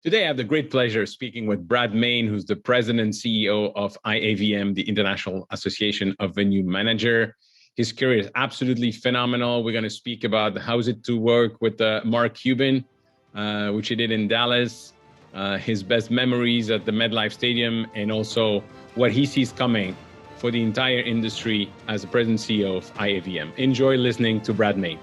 Today, I have the great pleasure of speaking with Brad Mayne, who's the president and CEO of IAVM, the International Association of Venue Manager. His career is absolutely phenomenal. We're going to speak about how is it to work with Mark Cuban, which he did in Dallas, his best memories at the MetLife Stadium, and also what he sees coming for the entire industry as the president and CEO of IAVM. Enjoy listening to Brad Mayne.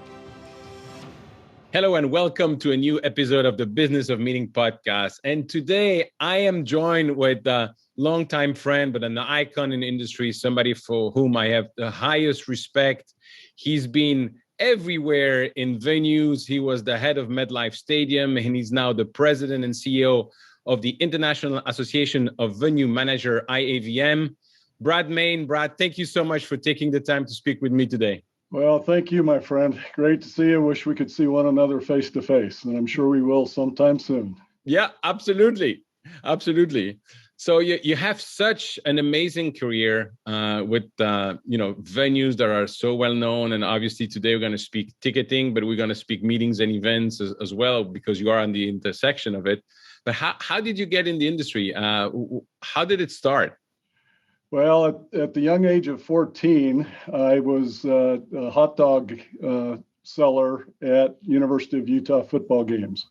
Hello and welcome to a new episode of the Business of Meeting podcast. And today I am joined with a longtime friend, but an icon in the industry, somebody for whom I have the highest respect. He's been everywhere in venues. He was the head of MetLife Stadium, and he's now the president and CEO of the International Association of Venue Manager, IAVM. Brad Mayne. Brad, thank you so much for taking the time to speak with me today. Well, thank you, my friend. Great to see you. Wish we could see one another face to face, and I'm sure we will sometime soon. Yeah, absolutely. Absolutely. So you have such an amazing career with venues that are so well known, and obviously today we're going to speak ticketing, but we're going to speak meetings and events as well because you are on the intersection of it. But how did you get in the industry? How did it start? Well, at the young age of 14, I was a hot dog seller at University of Utah football games.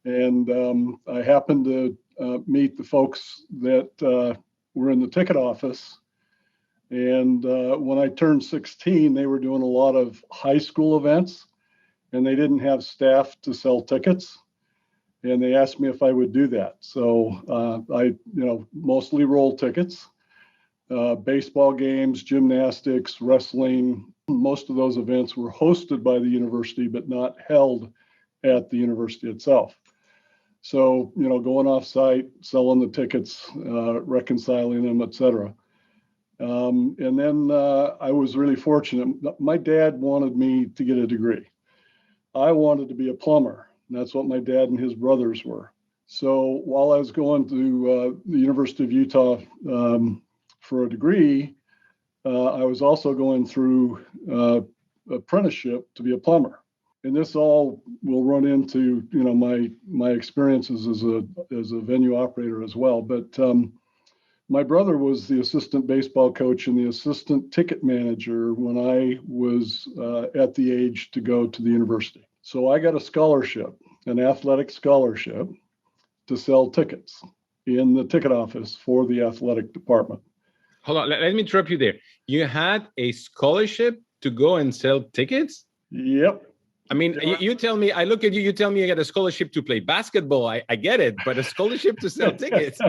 And I happened to meet the folks that were in the ticket office. And when I turned 16, they were doing a lot of high school events, and they didn't have staff to sell tickets. And they asked me if I would do that. So I mostly rolled tickets. Baseball games, gymnastics, wrestling, most of those events were hosted by the university, but not held at the university itself. So, going off site, selling the tickets, reconciling them, et cetera. And then I was really fortunate. My dad wanted me to get a degree. I wanted to be a plumber. And that's what my dad and his brothers were. So while I was going to the University of Utah, for a degree, I was also going through apprenticeship to be a plumber, and this all will run into my experiences as a venue operator as well. But my brother was the assistant baseball coach and the assistant ticket manager when I was at the age to go to the university. So I got a scholarship, an athletic scholarship, to sell tickets in the ticket office for the athletic department. Hold on, let me interrupt you there. You had a scholarship to go and sell tickets? Yep. I mean, you tell me, I look at you tell me you got a scholarship to play basketball. I get it, but a scholarship to sell tickets?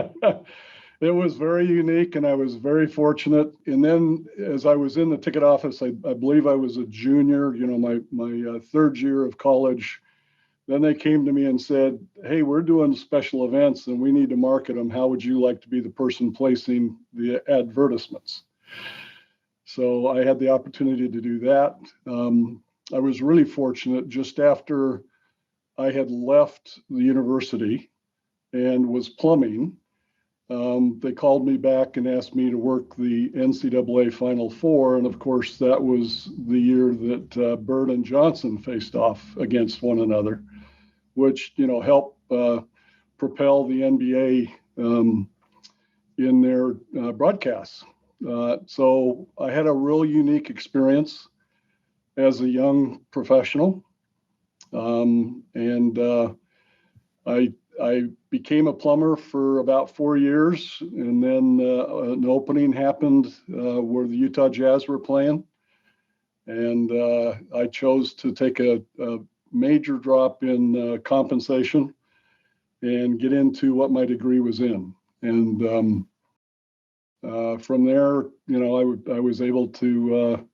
It was very unique, and I was very fortunate. And then as I was in the ticket office, I believe I was a junior, my third year of college. Then they came to me and said, hey, we're doing special events and we need to market them. How would you like to be the person placing the advertisements? So I had the opportunity to do that. I was really fortunate. Just after I had left the university and was plumbing, they called me back and asked me to work the NCAA Final Four. And of course, that was the year that Bird and Johnson faced off against one another, which, helped propel the NBA in their broadcasts. So I had a real unique experience as a young professional. And I became a plumber for about 4 years. And then an opening happened where the Utah Jazz were playing. And I chose to take a major drop in compensation and get into what my degree was in. And from there, I was able to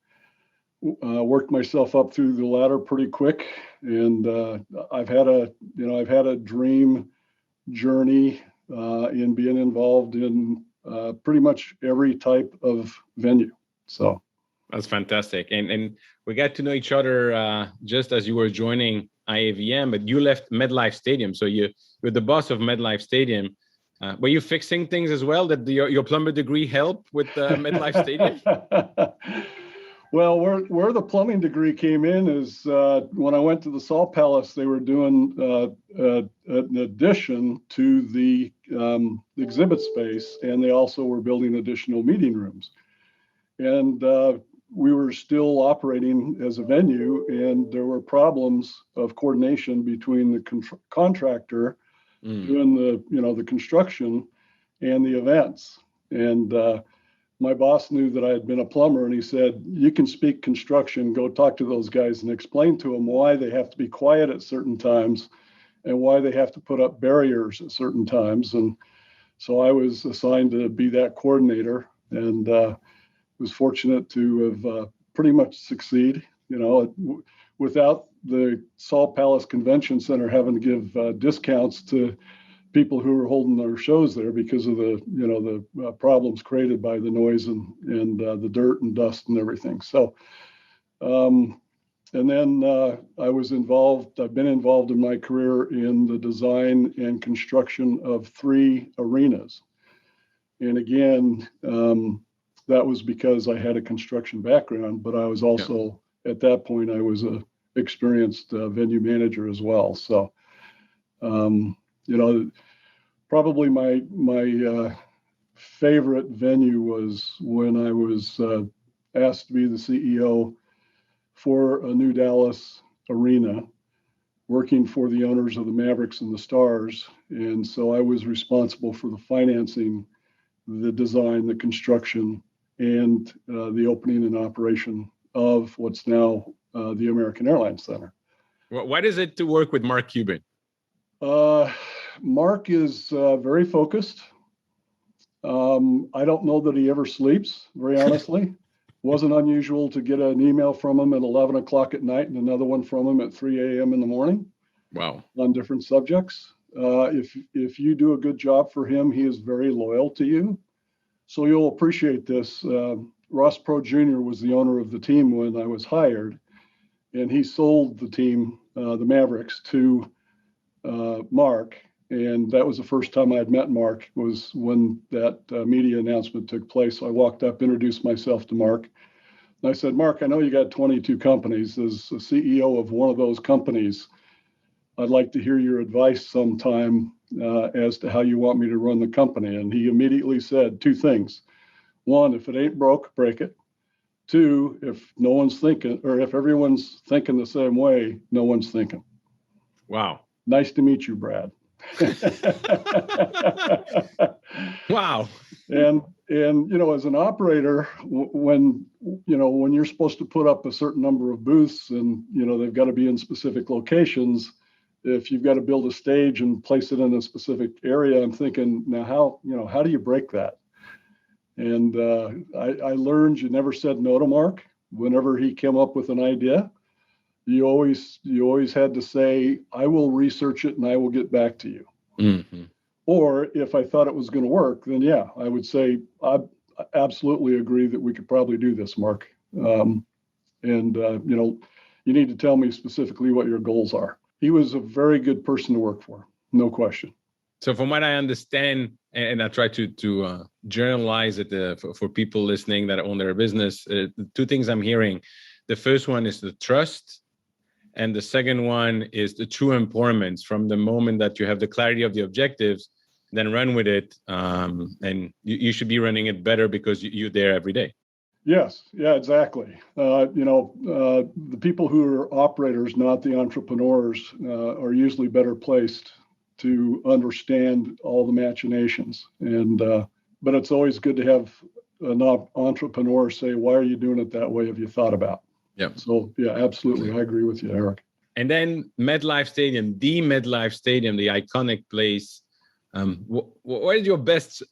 work myself up through the ladder pretty quick. And I've had a dream journey in being involved in pretty much every type of venue. So. That's fantastic. And we got to know each other just as you were joining IAVM, but you left MetLife Stadium. So you're the boss of MetLife Stadium. Were you fixing things as well that your plumber degree helped with MetLife Stadium? Well, where the plumbing degree came in is when I went to the Salt Palace, they were doing an addition to the exhibit space, and they also were building additional meeting rooms. And we were still operating as a venue, and there were problems of coordination between the contractor doing the construction and the events. And my boss knew that I had been a plumber, and he said, "You can speak construction, go talk to those guys and explain to them why they have to be quiet at certain times and why they have to put up barriers at certain times." And so I was assigned to be that coordinator, and was fortunate to have pretty much succeed. Without the Salt Palace Convention Center having to give discounts to people who were holding their shows there because of the problems created by the noise and the dirt and dust and everything. So, and then I've been involved in my career in the design and construction of 3 arenas. And again, that was because I had a construction background, but I was also, at that point, I was a experienced venue manager as well. So, probably my favorite venue was when I was asked to be the CEO for a New Dallas arena, working for the owners of the Mavericks and the Stars. And so I was responsible for the financing, the design, the construction, and the opening and operation of what's now the American Airlines Center. What is it to work with Mark Cuban? Mark is very focused. I don't know that he ever sleeps, very honestly. Wasn't unusual to get an email from him at 11 o'clock at night and another one from him at 3 a.m. in the morning. Wow. On different subjects. If you do a good job for him, he is very loyal to you. So you'll appreciate this. Ross Pro Jr. was the owner of the team when I was hired, and he sold the team, the Mavericks, to Mark. And that was the first time I'd met Mark, was when that media announcement took place. So I walked up, introduced myself to Mark. And I said, "Mark, I know you got 22 companies. As a CEO of one of those companies, I'd like to hear your advice sometime as to how you want me to run the company." And he immediately said 2 things. 1, if it ain't broke, break it. 2, if no one's thinking, or if everyone's thinking the same way, no one's thinking. Wow. Nice to meet you, Brad. Wow. And as an operator, when you're supposed to put up a certain number of booths and they've got to be in specific locations, if you've got to build a stage and place it in a specific area, I'm thinking, now how do you break that? And I learned you never said no to Mark. Whenever he came up with an idea, you always had to say, "I will research it and I will get back to you." Mm-hmm. Or if I thought it was going to work, then I would say, "I absolutely agree that we could probably do this, Mark. You need to tell me specifically what your goals are." He was a very good person to work for, no question. So from what I understand, and I try to journalize it for people listening that own their business, 2 things I'm hearing. The first one is the trust. And the second one is the true empowerment from the moment that you have the clarity of the objectives, then run with it. And you should be running it better because you're there every day. Yes. Yeah, exactly. The people who are operators, not the entrepreneurs, are usually better placed to understand all the machinations. But it's always good to have an entrepreneur say, "Why are you doing it that way? Have you thought about?" Yeah. So, absolutely. I agree with you, Eric. And then MetLife Stadium, the iconic place. What is your best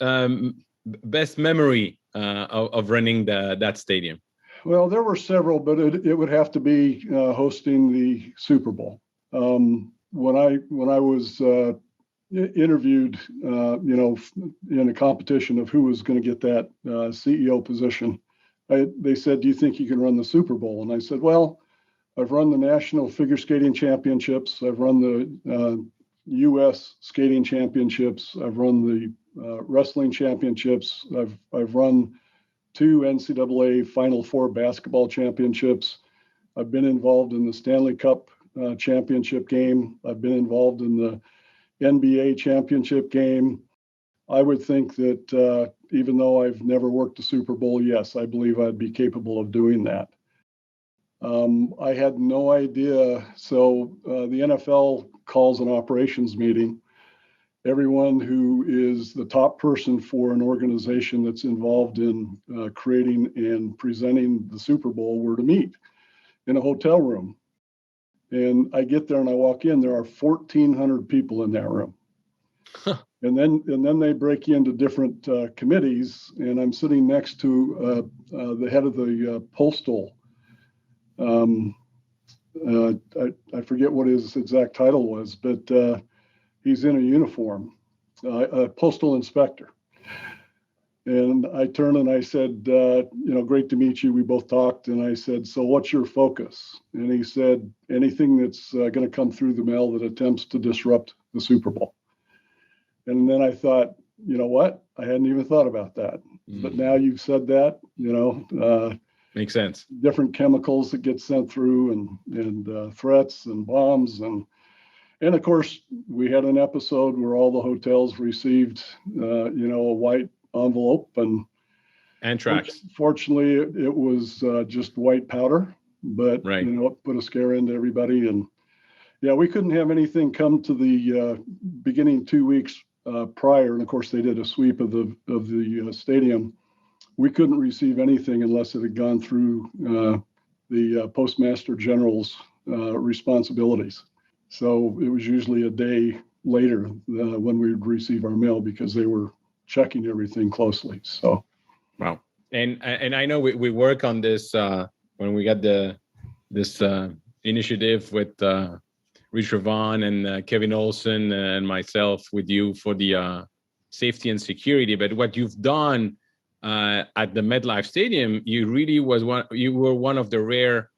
memory of running that stadium? Well, there were several, but it would have to be hosting the Super Bowl. When I was interviewed, in a competition of who was going to get that CEO position, they said, "Do you think you can run the Super Bowl?" And I said, "Well, I've run the National Figure Skating Championships. I've run the U.S. Skating Championships. I've run the wrestling championships. I've run 2 NCAA Final Four basketball championships. I've been involved in the Stanley Cup championship game. I've been involved in the NBA championship game. I would think that even though I've never worked a Super Bowl, yes, I believe I'd be capable of doing that. I had no idea. So the NFL calls an operations meeting. Everyone who is the top person for an organization that's involved in creating and presenting the Super Bowl were to meet in a hotel room. And I get there and I walk in, there are 1,400 people in that room. Huh. And then they break you into different committees, and I'm sitting next to the head of the postal. I forget what his exact title was, but he's in a uniform, a postal inspector. And I turned and I said, great to meet you. We both talked, and I said, so what's your focus? And he said, anything that's going to come through the mail that attempts to disrupt the Super Bowl. And then I thought, you know what? I hadn't even thought about that. But now you've said that, makes sense. Different chemicals that get sent through and threats and bombs. And of course, we had an episode where all the hotels received, a white envelope and anthrax. Fortunately, it was just white powder, but, right. It put a scare into everybody. And yeah, we couldn't have anything come to the beginning 2 weeks prior, and of course they did a sweep of the stadium. We couldn't receive anything unless it had gone through the Postmaster General's responsibilities. So it was usually a day later when we would receive our mail because they were checking everything closely. So, wow. And I know we work on this when we got this initiative with Rich Ravon and Kevin Olson and myself with you for the safety and security. But what you've done at the MetLife Stadium, you were one of the rare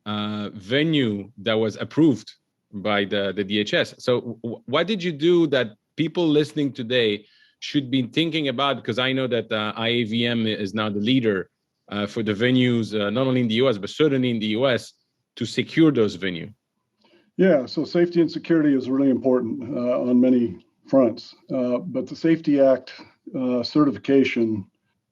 venue that was approved by the DHS. So what did you do that people listening today should be thinking about? Because I know that IAVM is now the leader for the venues, not only in the US, but certainly in the US, to secure those venues. Yeah, so safety and security is really important on many fronts. But the Safety Act certification,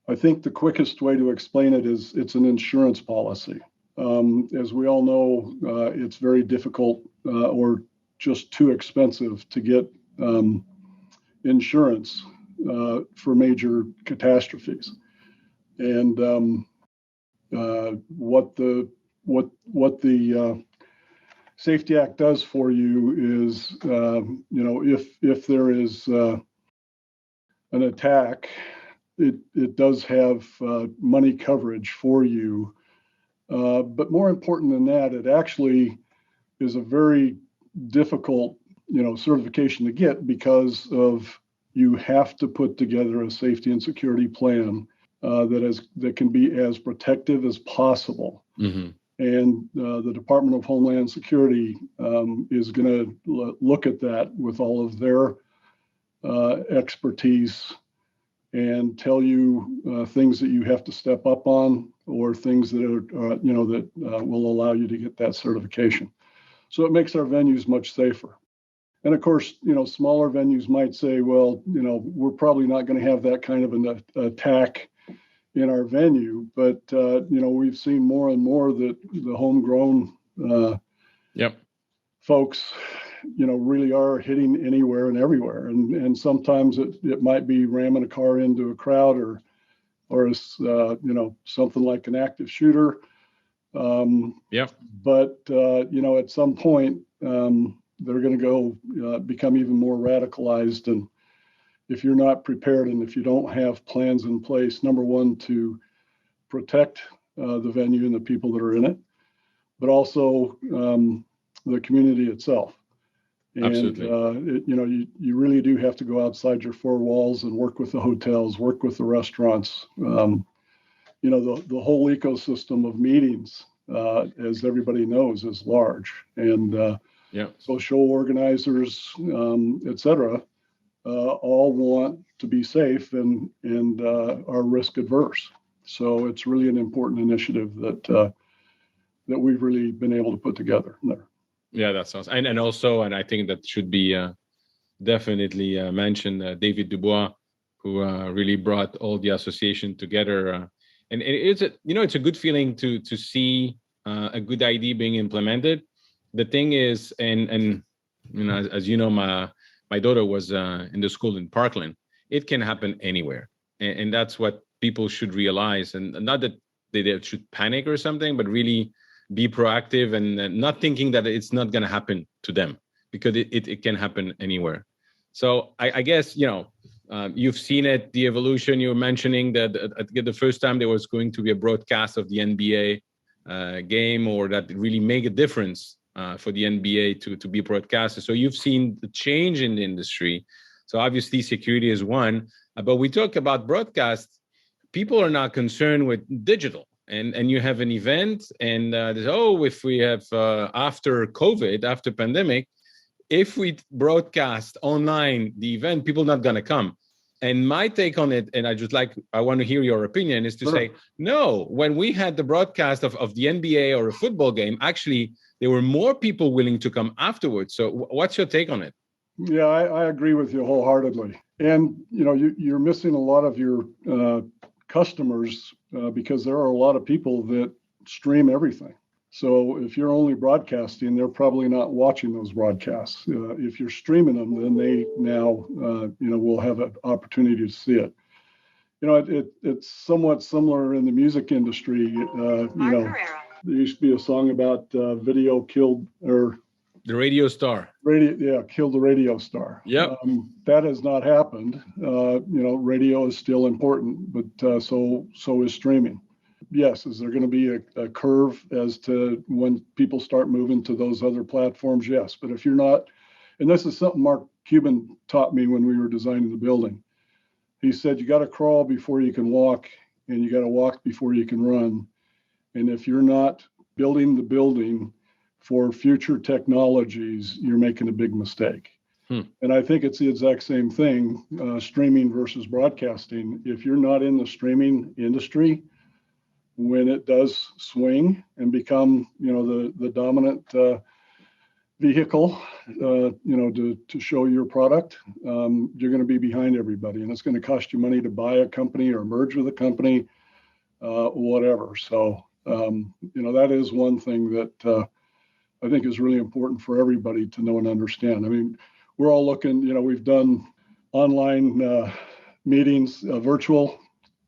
I think the quickest way to explain it is it's an insurance policy. As we all know, it's very difficult or just too expensive to get insurance for major catastrophes. And what the Safety Act does for you is, if there is an attack, it does have money coverage for you. But more important than that, it actually is a very difficult, certification to get because of you have to put together a safety and security plan that can be as protective as possible. Mm-hmm. And the Department of Homeland Security is going to look at that with all of their expertise and tell you things that you have to step up on or things that are, that will allow you to get that certification. So it makes our venues much safer. And of course, smaller venues might say, well, we're probably not going to have that kind of an attack in our venue, but we've seen more and more that the homegrown folks, really are hitting anywhere and everywhere, and sometimes it might be ramming a car into a crowd or something like an active shooter. But at some point they're going to go become even more radicalized, and if you're not prepared and if you don't have plans in place, number one, to protect the venue and the people that are in it, but also the community itself. And, absolutely. You really do have to go outside your four walls and work with the hotels, work with the restaurants, the whole ecosystem of meetings, as everybody knows, is large. And social organizers, et cetera, all want to be safe and are risk adverse. So it's really an important initiative that we've really been able to put together there. Yeah, that sounds, and also, and I think that should be definitely mentioned, David Dubois, who really brought all the association together. And it's it's a good feeling to see a good idea being implemented. The thing is, and as you know, my daughter was in the school in Parkland. It can happen anywhere, and that's what people should realize. And not that they should panic or something, but really be proactive and not thinking that it's not going to happen to them, because it can happen anywhere. So I guess, you've seen it, the evolution. You were mentioning that the first time there was going to be a broadcast of the NBA game, or that really make a difference for the NBA to be broadcasted. So you've seen the change in the industry. So obviously security is one, but we talk about broadcast. People are not concerned with digital. And you have an event, and if we have after COVID, after pandemic, if we broadcast online the event, people not going to come. And my take on it, and I want to hear your opinion, is to say, no, when we had the broadcast of the NBA or a football game, actually, there were more people willing to come afterwards. So what's your take on it? Yeah, I agree with you wholeheartedly. And, you're missing a lot of your customers because there are a lot of people that stream everything. So if you're only broadcasting, they're probably not watching those broadcasts. If you're streaming them, then they now, will have an opportunity to see it. It's somewhat similar in the music industry. There used to be a song about video killed, or the radio star. Killed the radio star. Yep. That has not happened. Radio is still important, but so is streaming. Yes, is there going to be a curve as to when people start moving to those other platforms? Yes, but if you're not, and this is something Mark Cuban taught me when we were designing the building. He said, you got to crawl before you can walk, and you got to walk before you can run. And if you're not building the building for future technologies, you're making a big mistake. And I think it's the exact same thing, streaming versus broadcasting. If you're not in the streaming industry, when it does swing and become, the dominant vehicle, to show your product, you're going to be behind everybody, and it's going to cost you money to buy a company or merge with a company, whatever. So, that is one thing that I think is really important for everybody to know and understand. I mean, we're all looking, we've done online meetings, virtual.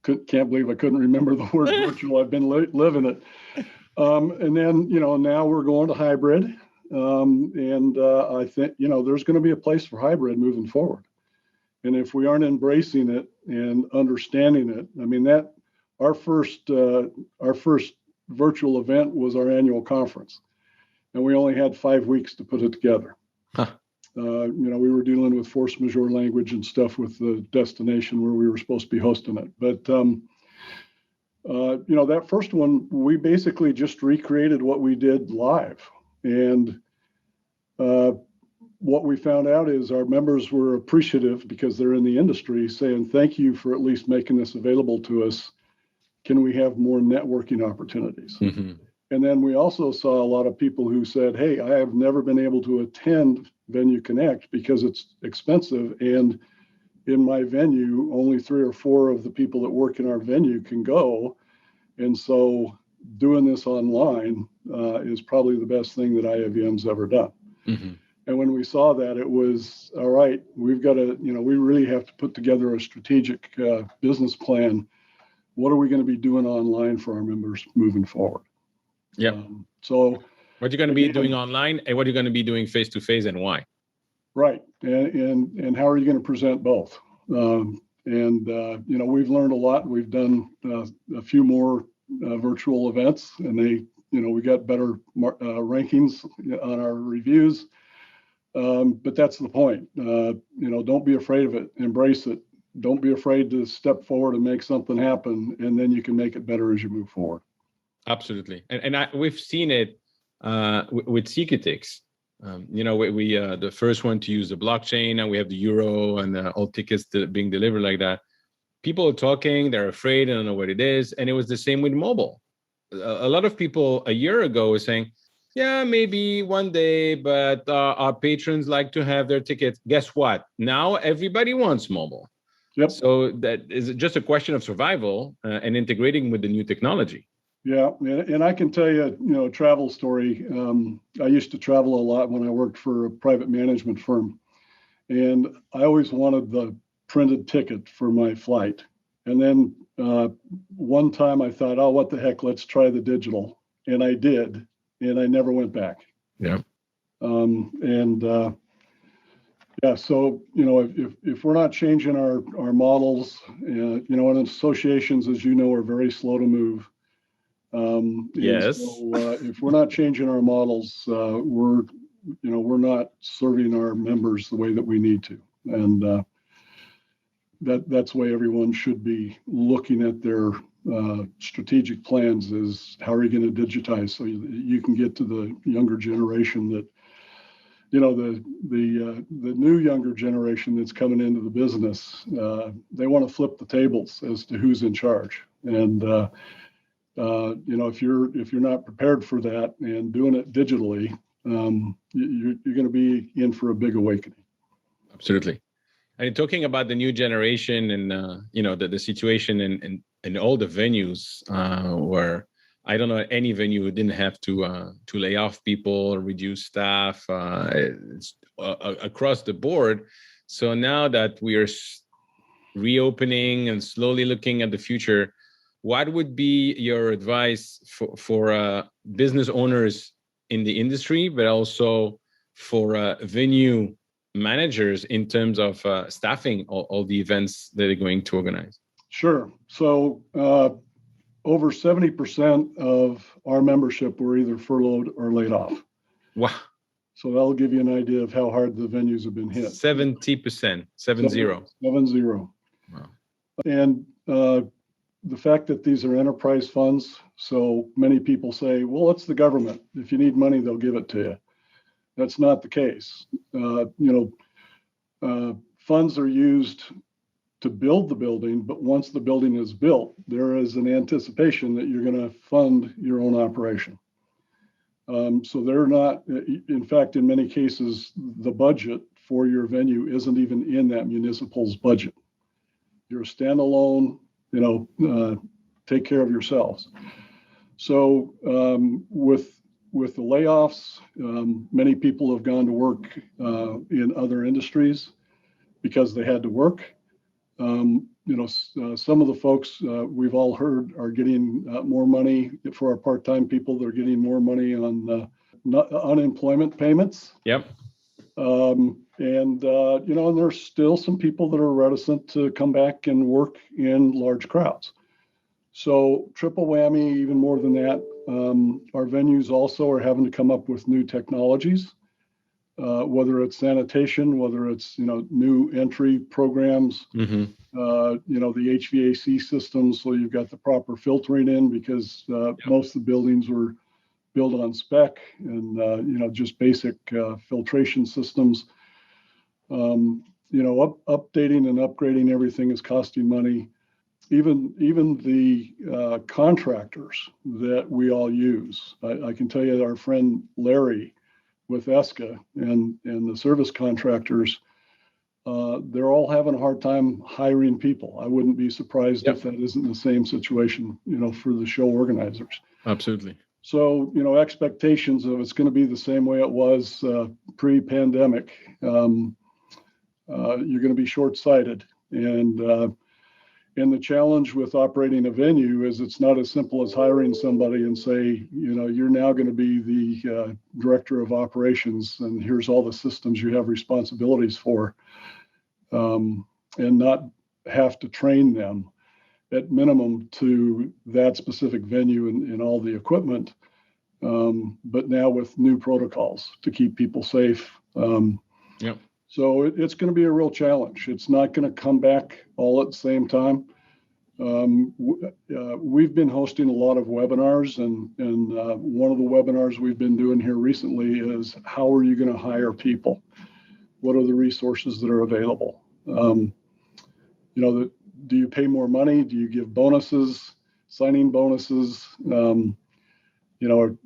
Can't believe I couldn't remember the word virtual. I've been living it. And then, now we're going to hybrid. I think, there's going to be a place for hybrid moving forward. And if we aren't embracing it and understanding it, I mean, that our first virtual event was our annual conference, and we only had 5 weeks to put it together. We were dealing with force majeure language and stuff with the destination where we were supposed to be hosting it. But, that first one, we basically just recreated what we did live. And what we found out is our members were appreciative, because they're in the industry, saying, thank you for at least making this available to us. Can we have more networking opportunities? Mm-hmm. And then we also saw a lot of people who said, hey, I have never been able to attend Venue Connect because it's expensive. And in my venue, only 3 or 4 of the people that work in our venue can go. And so doing this online is probably the best thing that IAVM's ever done. Mm-hmm. And when we saw that, it was, all right, we've got to, we really have to put together a strategic business plan. What are we going to be doing online for our members moving forward? Yeah. So what you're going to be doing online, and what you're going to be doing face to face, and why? Right. And how are you going to present both? We've learned a lot. We've done a few more virtual events, and we got better rankings on our reviews. But that's the point. Don't be afraid of it. Embrace it. Don't be afraid to step forward and make something happen, and then you can make it better as you move forward. Absolutely. And we've seen it with Secretix. We the first one to use the blockchain, and we have the euro and all tickets being delivered like that. people are talking, they're afraid, I don't know what it is. And it was the same with mobile. A lot of people a year ago were saying, yeah, maybe one day, but our patrons like to have their tickets. Guess what? Now everybody wants mobile. Yep. So that is just a question of survival and integrating with the new technology. Yeah, and I can tell you, a travel story. I used to travel a lot when I worked for a private management firm, and I always wanted the printed ticket for my flight. And then one time I thought, oh, what the heck, let's try the digital, and I did, and I never went back. Yeah. Yeah, so if we're not changing our models, and associations, as you know, are very slow to move. Yes. So if we're not changing our models, we're not serving our members the way that we need to, and that's why everyone should be looking at their strategic plans. Is how are you going to digitize so you can get to the younger generation that the new younger generation that's coming into the business. They want to flip the tables as to who's in charge, and if you're not prepared for that and doing it digitally, you're going to be in for a big awakening. Absolutely. And talking about the new generation and the situation in all the venues where I don't know any venue who didn't have to lay off people or reduce staff. It's across the board. So now that we are reopening and slowly looking at the future, what would be your advice for business owners in the industry, but also for venue managers in terms of staffing all the events that they're going to organize? Sure. So over 70% of our membership were either furloughed or laid off. Wow. So that'll give you an idea of how hard the venues have been hit. 70%, 70. 70. Wow. And the fact that these are enterprise funds, so many people say, well, it's the government. If you need money, they'll give it to you. That's not the case. Funds are used to build the building, but once the building is built, there is an anticipation that you're going to fund your own operation. So they're not, in fact, in many cases, the budget for your venue isn't even in that municipal's budget. You're a standalone, take care of yourselves. So with the layoffs, many people have gone to work in other industries because they had to work. Some of the folks we've all heard are getting more money for our part-time people. They're getting more money on unemployment payments. Yep. And there's still some people that are reticent to come back and work in large crowds. So triple whammy, even more than that. Our venues also are having to come up with new technologies, whether it's sanitation, whether it's new entry programs, mm-hmm. The HVAC systems, so you've got the proper filtering in because most of the buildings were built on spec and just basic filtration systems. Updating and upgrading everything is costing money. Even the contractors that we all use. I can tell you our friend Larry with ESCA and the service contractors, they're all having a hard time hiring people. I wouldn't be surprised if that isn't the same situation, for the show organizers. Absolutely. So, expectations of it's going to be the same way it was pre-pandemic. You're going to be short-sighted. And the challenge with operating a venue is it's not as simple as hiring somebody and say, you're now going to be the director of operations and here's all the systems you have responsibilities for, and not have to train them at minimum to that specific venue and all the equipment, but now with new protocols to keep people safe. So it's going to be a real challenge. It's not going to come back all at the same time. We've been hosting a lot of webinars, and one of the webinars we've been doing here recently is how are you going to hire people? What are the resources that are available? The do you pay more money? Do you give bonuses, signing bonuses, and the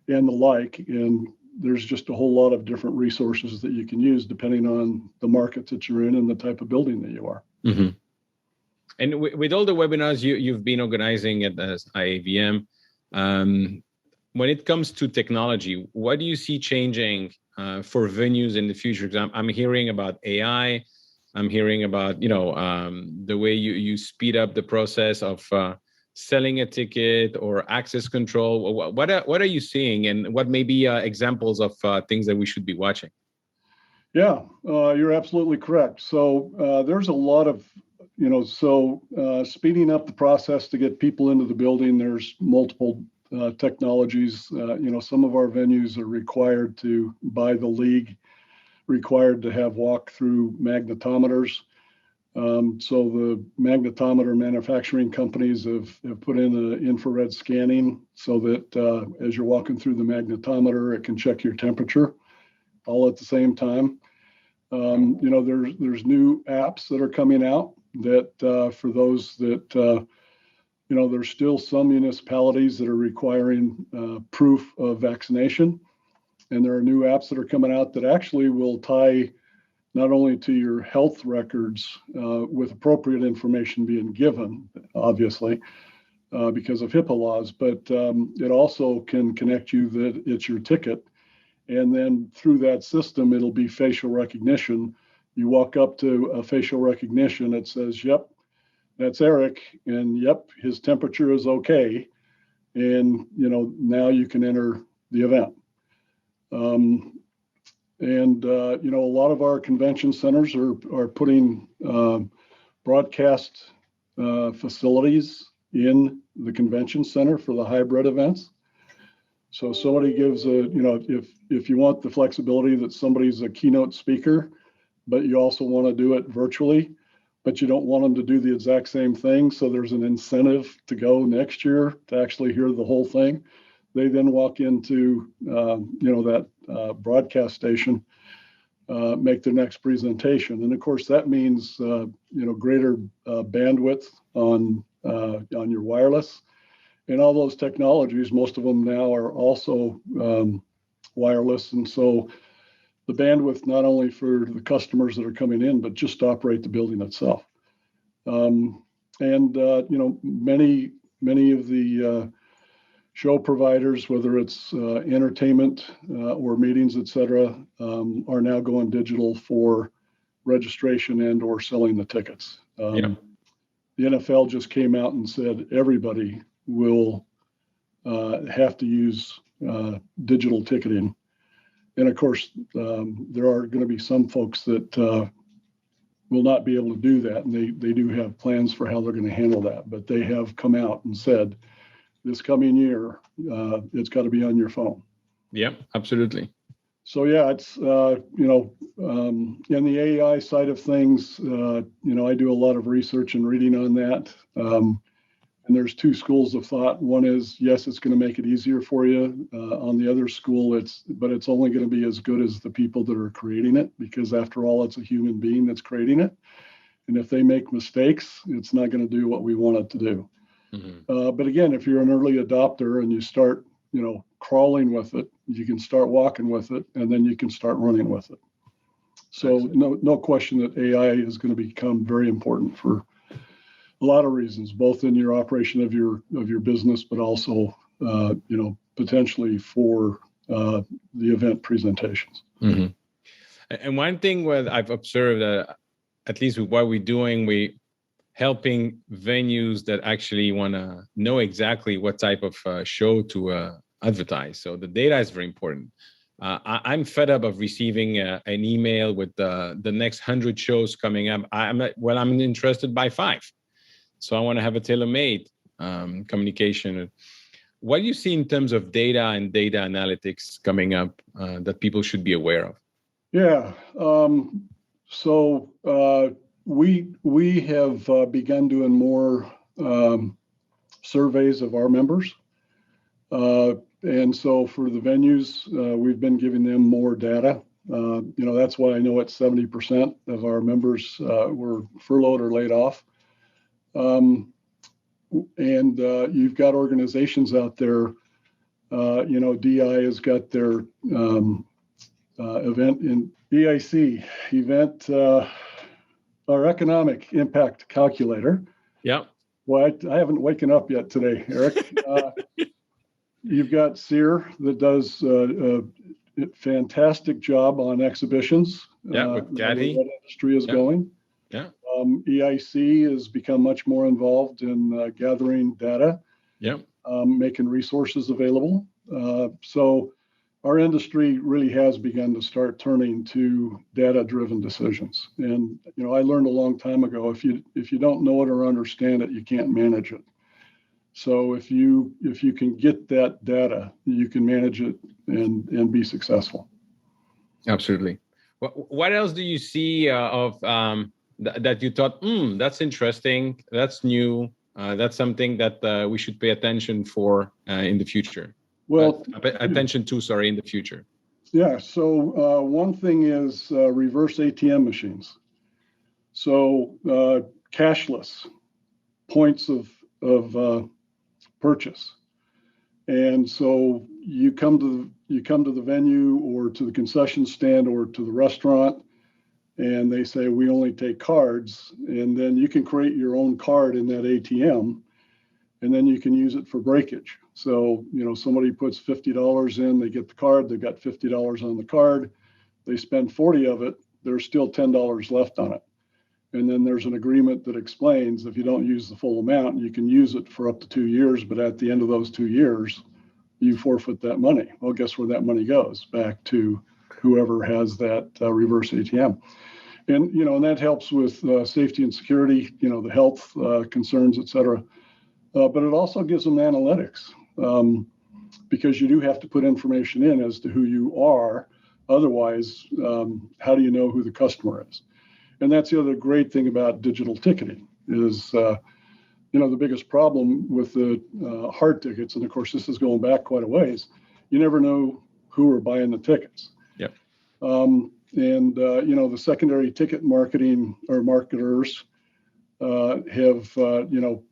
like? And there's just a whole lot of different resources that you can use depending on the market that you're in and the type of building that you are. Mm-hmm. And with all the webinars you've been organizing at IAVM, when it comes to technology, what do you see changing for venues in the future? Because I'm hearing about AI. I'm hearing about the way you speed up the process of selling a ticket or access control. What are you seeing, and what may be examples of things that we should be watching? Yeah, you're absolutely correct. So there's a lot of speeding up the process to get people into the building. There's multiple technologies. Some of our venues are required to, by the league, required to have walk-through magnetometers. So the magnetometer manufacturing companies have put in infrared scanning so that as you're walking through the magnetometer, it can check your temperature all at the same time. There's new apps that are coming out that for those that there's still some municipalities that are requiring proof of vaccination, and there are new apps that are coming out that actually will tie not only to your health records with appropriate information being given, obviously, because of HIPAA laws, but it also can connect you that it's your ticket. And then through that system, it'll be facial recognition. You walk up to a facial recognition, it says, yep, that's Eric, and yep, his temperature is okay. And, now you can enter the event. A lot of our convention centers are putting broadcast facilities in the convention center for the hybrid events. So somebody gives if you want the flexibility that somebody's a keynote speaker, but you also want to do it virtually, but you don't want them to do the exact same thing. So there's an incentive to go next year to actually hear the whole thing. They then walk into, that broadcast station, make their next presentation. And of course, that means, greater bandwidth on your wireless. And all those technologies, most of them now are also wireless. And so the bandwidth, not only for the customers that are coming in, but just to operate the building itself. Many of the show providers, whether it's entertainment or meetings, et cetera, are now going digital for registration and or selling the tickets. The NFL just came out and said everybody will have to use digital ticketing. And of course, there are going to be some folks that will not be able to do that. And they do have plans for how they're going to handle that. But they have come out and said, this coming year, it's got to be on your phone. Yeah, absolutely. So yeah, it's in the AI side of things, I do a lot of research and reading on that. And there's two schools of thought. One is, yes, it's going to make it easier for you. On the other school, it's only going to be as good as the people that are creating it, because after all, it's a human being that's creating it. And if they make mistakes, it's not going to do what we want it to do. Mm-hmm. But again, if you're an early adopter and you start, crawling with it, you can start walking with it, and then you can start running with it. So no question that AI is going to become very important for a lot of reasons, both in your operation of your business, but also, potentially for the event presentations. Mm-hmm. And one thing what I've observed, at least with what we're doing, we helping venues that actually want to know exactly what type of show to advertise. So the data is very important. I'm fed up of receiving an email with the next 100 shows coming up. I'm interested by 5. So I want to have a tailor-made communication. What do you see in terms of data and data analytics coming up that people should be aware of? Yeah. We have begun doing more surveys of our members. And so for the venues, we've been giving them more data That's why I know it's 70% of our members were furloughed or laid off. And you've got organizations out there. DI has got their event in EIC event, our economic impact calculator. Yeah. Well, I haven't waken up yet today, Eric. You've got SEER that does a fantastic job on exhibitions. Yeah, with Gaddy. Where that industry is going. Yeah. EIC has become much more involved in gathering data. Yeah. Making resources available. So our industry really has begun to start turning to data-driven decisions. And I learned a long time ago, if you don't know it or understand it, you can't manage it. So if you can get that data, you can manage it and be successful. Absolutely. What else do you see of that you thought, that's interesting, that's new, that's something that we should pay attention for in the future? Well, attention to, in the future. Yeah. So one thing is reverse ATM machines. So cashless points of purchase, and so you come to the venue or to the concession stand or to the restaurant, and they say we only take cards, and then you can create your own card in that ATM, and then you can use it for breakage. So, somebody puts $50 in, they get the card, they've got $50 on the card, they spend 40 of it, there's still $10 left on it. And then there's an agreement that explains if you don't use the full amount, you can use it for up to 2 years, but at the end of those 2 years, you forfeit that money. Well, guess where that money goes? Back to whoever has that reverse ATM. And, and that helps with safety and security, the health concerns, et cetera. But it also gives them analytics because you do have to put information in as to who you are. Otherwise, how do you know who the customer is? And that's the other great thing about digital ticketing is, the biggest problem with the hard tickets, and of course, this is going back quite a ways, you never know who are buying the tickets. Yep. The secondary ticket marketing or marketers have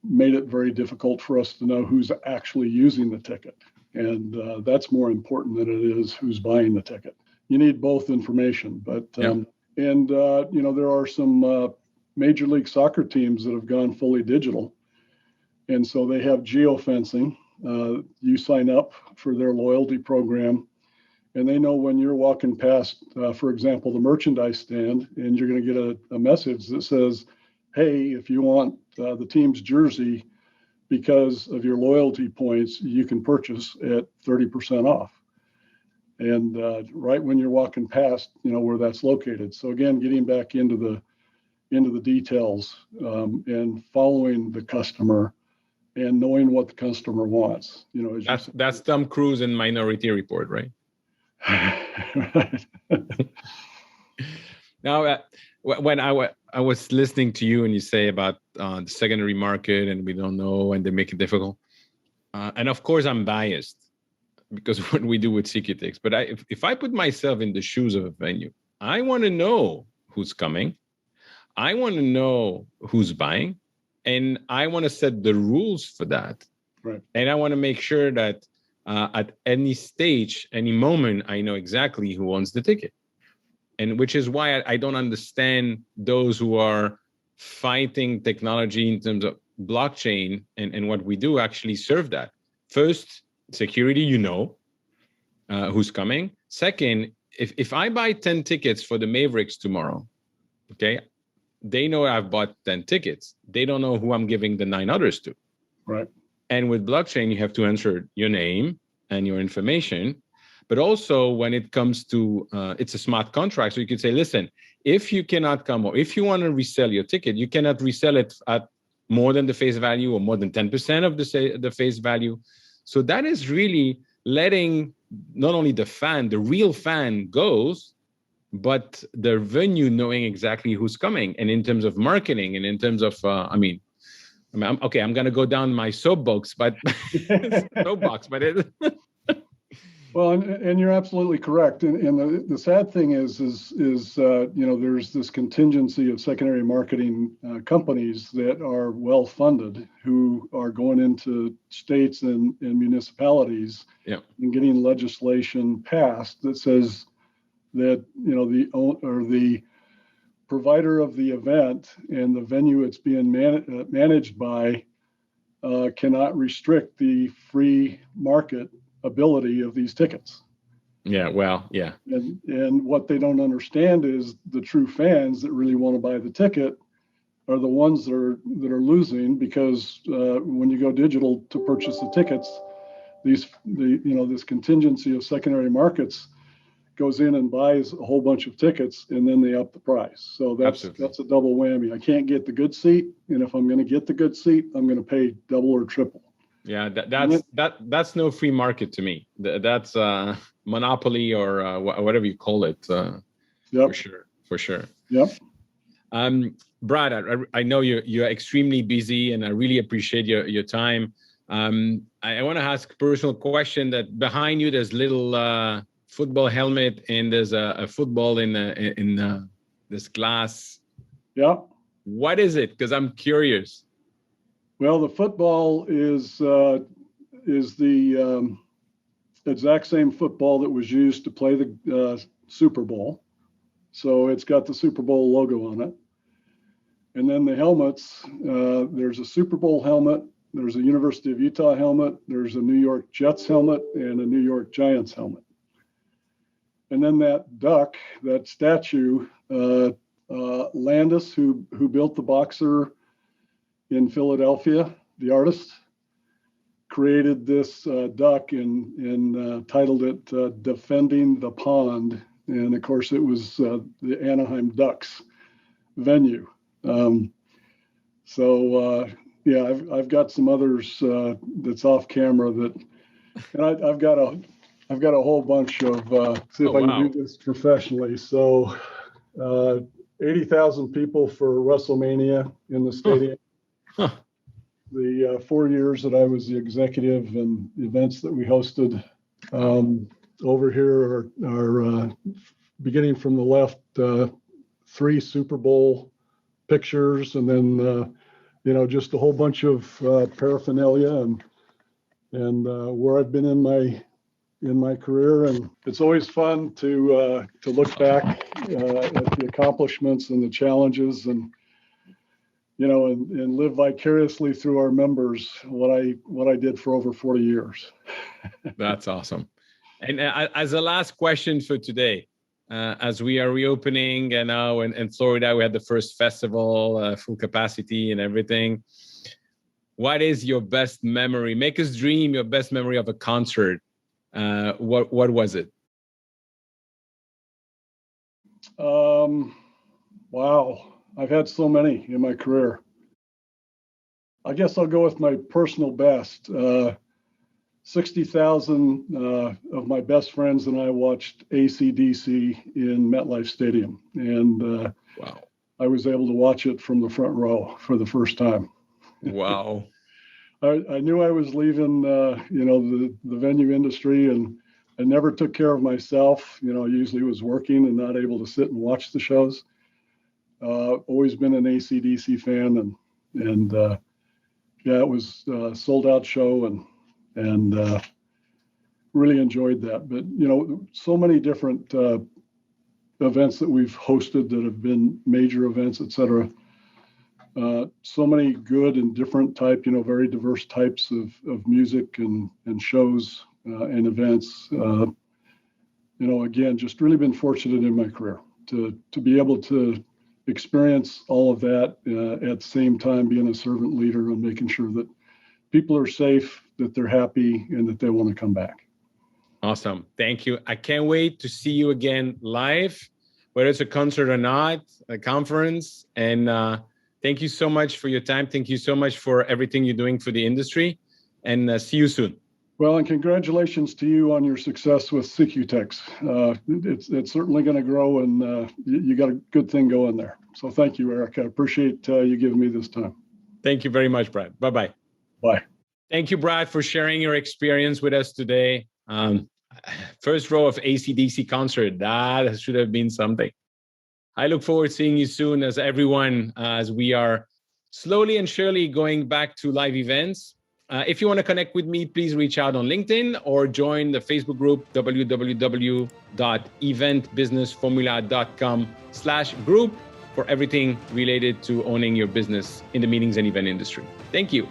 made it very difficult for us to know who's actually using the ticket, and that's more important than it is who's buying the ticket. You need both information, but there are some Major League Soccer teams that have gone fully digital, and so they have geofencing. You sign up for their loyalty program, and they know when you're walking past, for example, the merchandise stand, and you're going to get a message that says, hey, if you want the team's jersey because of your loyalty points, you can purchase at 30% off. And right when you're walking past, where that's located. So again, getting back into the details and following the customer and knowing what the customer wants. That's Tom Cruise in Minority Report, right? Right. Now, when I was listening to you and you say about the secondary market and we don't know and they make it difficult, and of course I'm biased because what we do with CQTix, but if I put myself in the shoes of a venue, I want to know who's coming, I want to know who's buying, and I want to set the rules for that. Right. And I want to make sure that at any stage, any moment, I know exactly who owns the ticket. And which is why I don't understand those who are fighting technology in terms of blockchain and what we do actually serve that. First, security, who's coming. Second, if I buy 10 tickets for the Mavericks tomorrow, okay, they know I've bought 10 tickets. They don't know who I'm giving the 9 others to. Right. And with blockchain, you have to enter your name and your information. But also when it comes to, it's a smart contract. So you could say, listen, if you cannot come or if you want to resell your ticket, you cannot resell it at more than the face value or more than 10% of the face value. So that is really letting not only the real fan goes, but the venue knowing exactly who's coming. And in terms of marketing and in terms of, I'm going to go down my soapbox, but Well, and you're absolutely correct. And the sad thing is there's this contingency of secondary marketing companies that are well funded who are going into states and municipalities and getting legislation passed that says that the provider of the event and the venue it's being managed by cannot restrict the free market ability of these tickets. Yeah, well, yeah. And what they don't understand is the true fans that really want to buy the ticket are the ones that are losing, because when you go digital to purchase the tickets, this contingency of secondary markets goes in and buys a whole bunch of tickets, and then they up the price. So that's a double whammy. I can't get the good seat, and if I'm going to get the good seat, I'm going to pay double or triple. Yeah, that's no free market to me. That's monopoly or whatever you call it. For sure. Yep. Brad, I know you're extremely busy, and I really appreciate your time. I want to ask a personal question. That behind you, there's little football helmet, and there's a football in this glass. Yeah. What is it? Because I'm curious. Well, the football is the exact same football that was used to play the Super Bowl. So it's got the Super Bowl logo on it. And then the helmets, there's a Super Bowl helmet, there's a University of Utah helmet, there's a New York Jets helmet, and a New York Giants helmet. And then that duck, that statue, Landis, who built the boxer in Philadelphia, the artist, created this duck and titled it Defending the Pond. And of course, it was the Anaheim Ducks venue. I've got some others that's off camera and I've got a whole bunch of, see if I can do this professionally. So 80,000 people for WrestleMania in the stadium. Huh. The 4 years that I was the executive and the events that we hosted. Over here are beginning from the left, 3 Super Bowl pictures, and then just a whole bunch of paraphernalia and where I've been in my career. And it's always fun to look back at the accomplishments and the challenges, and and live vicariously through our members what I did for over 40 years. That's awesome. And as a last question for today, as we are reopening, and now in Florida, we had the first festival, full capacity and everything. What is your best memory? Make us dream your best memory of a concert. What was it? Wow. I've had so many in my career. I guess I'll go with my personal best. 60,000 of my best friends and I watched AC/DC in MetLife Stadium. And I was able to watch it from the front row for the first time. Wow. I knew I was leaving, the venue industry, and I never took care of myself. I usually was working and not able to sit and watch the shows. Always been an AC/DC fan, and it was a sold out show, and really enjoyed that. But so many different events that we've hosted that have been major events, et cetera. So many good and different type, very diverse types of music and shows and events. Again, just really been fortunate in my career to be able to experience all of that at the same time being a servant leader and making sure that people are safe, that they're happy, and that they want to come back. Awesome. Thank you. I can't wait to see you again live, whether it's a concert or not, a conference. And thank you so much for your time. Thank you so much for everything you're doing for the industry, and see you soon. Well, and congratulations to you on your success with CQTex. It's certainly going to grow, and you got a good thing going there. So thank you, Eric. I appreciate you giving me this time. Thank you very much, Brad. Bye-bye. Bye. Thank you, Brad, for sharing your experience with us today. First row of AC/DC concert. That should have been something. I look forward to seeing you soon as we are slowly and surely going back to live events. If you want to connect with me, please reach out on LinkedIn or join the Facebook group, www.eventbusinessformula.com/group for everything related to owning your business in the meetings and event industry. Thank you.